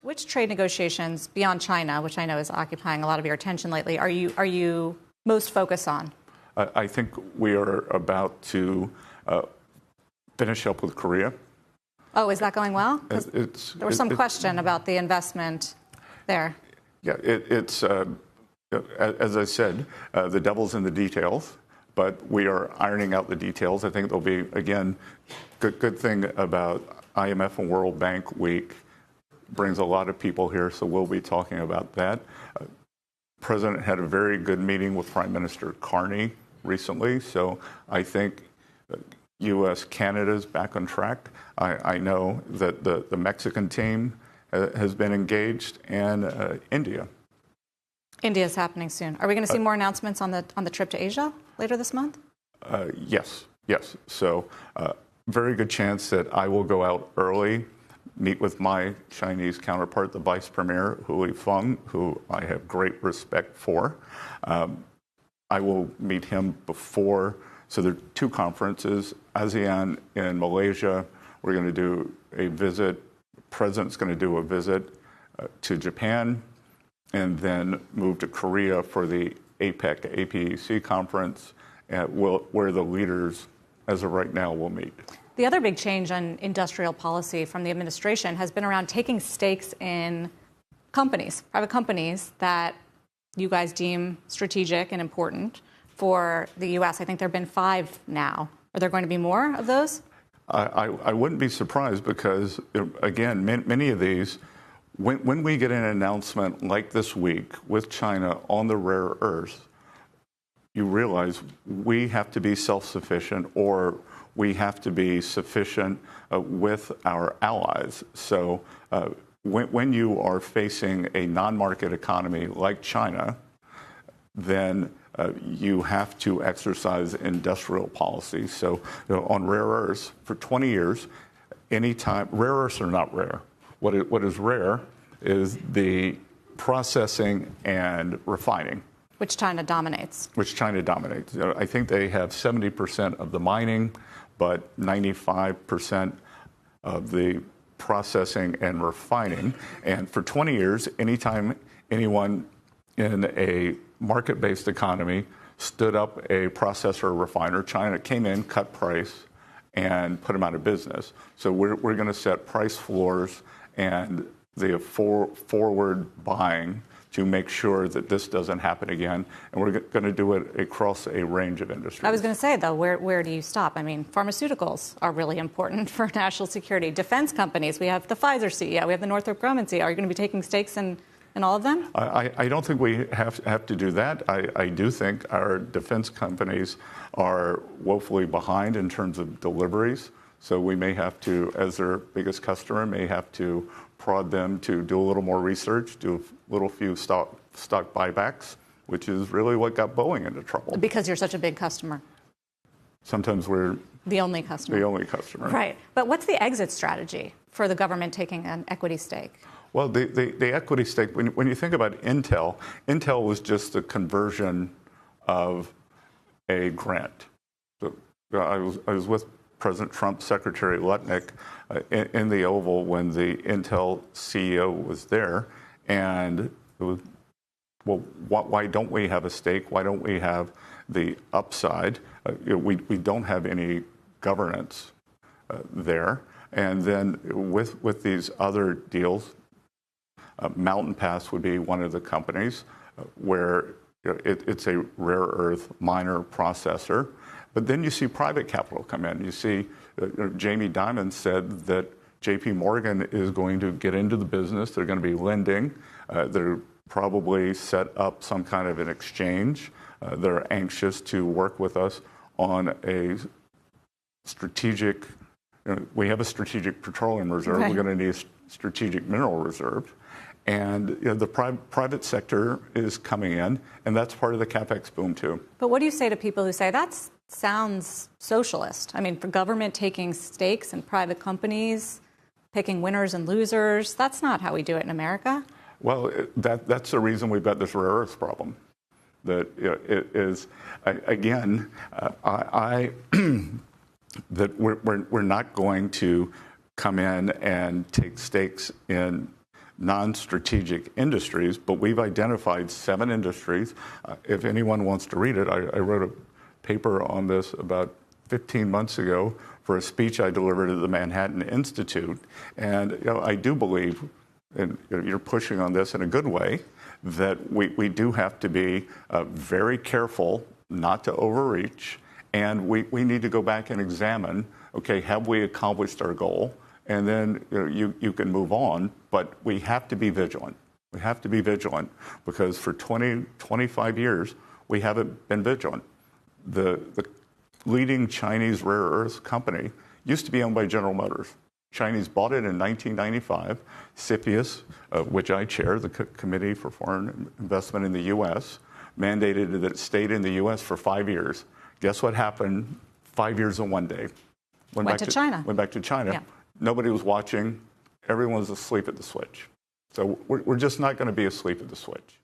Which trade negotiations beyond China, which I know is occupying a lot of your attention lately, are you most focused on? I think we are about to finish up with Korea. Oh, is that going well? There was some question about the investment there. Yeah, it's as I said, the devil's in the details, but we are ironing out the details. I think there'll be, again, good thing about IMF and World Bank Week brings a lot of people here, so we'll be talking about that. President had a very good meeting with Prime Minister Carney recently, so I think U.S.-Canada is back on track. I know that the Mexican team has been engaged, and India. India is happening soon. Are we going to see more announcements on the trip to Asia later this month? Yes. So, very good chance that I will go out early, meet with my Chinese counterpart, the Vice Premier, Hu Feng, who I have great respect for. I will meet him before. So there are two conferences, ASEAN in Malaysia. We're going to do a visit. The President's going to do a visit to Japan, and then move to Korea for the APEC conference, where the leaders, as of right now, will meet. The other big change on industrial policy from the administration has been around taking stakes in companies, private companies that you guys deem strategic and important for the U.S. I think there have been 5 now. Are there going to be more of those? I wouldn't be surprised because, again, many of these, when we get an announcement like this week with China on the rare earths, you realize we have to be self-sufficient, or we have to be sufficient with our allies. So when you are facing a non-market economy like China, then you have to exercise industrial policy. So on rare earths, for 20 years, anytime, rare earths are not rare. What is rare is the processing and refining. Which China dominates. I think they have 70% of the mining, but 95% of the processing and refining. And for 20 years, anytime anyone in a market-based economy stood up a processor or refiner, China came in, cut price, and put them out of business. So we're going to set price floors and the forward buying to make sure that this doesn't happen again. And we're going to do it across a range of industries. I was going to say, though, where do you stop? I mean, pharmaceuticals are really important for national security. Defense companies, we have the Pfizer CEO, we have the Northrop Grumman CEO. Are you going to be taking stakes in all of them? I don't think we have to do that. I do think our defense companies are woefully behind in terms of deliveries. So we may have to, as their biggest customer, may have to prod them to do a little more research, do a few stock buybacks, which is really what got Boeing into trouble. Because you're such a big customer. Sometimes we're the only customer. Right. But what's the exit strategy for the government taking an equity stake? Well, the equity stake, when you think about Intel was just a conversion of a grant. So I was with President Trump's Secretary Lutnick in the Oval when the Intel CEO was there, and it was, well, why don't we have a stake? Why don't we have the upside? We don't have any governance there. And then with these other deals, Mountain Pass would be one of the companies where it's a rare earth miner processor. But then you see private capital come in. You see Jamie Dimon said that JP Morgan is going to get into the business. They're going to be lending. They're probably set up some kind of an exchange. They're anxious to work with us on a strategic, we have a strategic petroleum reserve. Right. We're going to need a strategic mineral reserve. And the private sector is coming in, and that's part of the CapEx boom, too. But what do you say to people who say that sounds socialist? I mean, for government taking stakes in private companies, picking winners and losers, that's not how we do it in America. Well, that's the reason we've got this rare earths problem. That it is, again, that we're not going to come in and take stakes in non-strategic industries, but we've identified 7 industries. If anyone wants to read it, I wrote a paper on this about 15 months ago for a speech I delivered at the Manhattan Institute. And I do believe, and you're pushing on this in a good way, that we do have to be very careful not to overreach, and we need to go back and examine, okay, have we accomplished our goal? And then you can move on, but we have to be vigilant. We have to be vigilant because for 20, 25 years, we haven't been vigilant. The leading Chinese rare earth company used to be owned by General Motors. Chinese bought it in 1995. CFIUS, which I chair, the Committee for Foreign Investment in the U.S., mandated that it stayed in the U.S. for 5 years. Guess what happened 5 years and 1 day? Went back to China. Went back to China. Yeah. Nobody was watching. Everyone was asleep at the switch. So we're just not going to be asleep at the switch.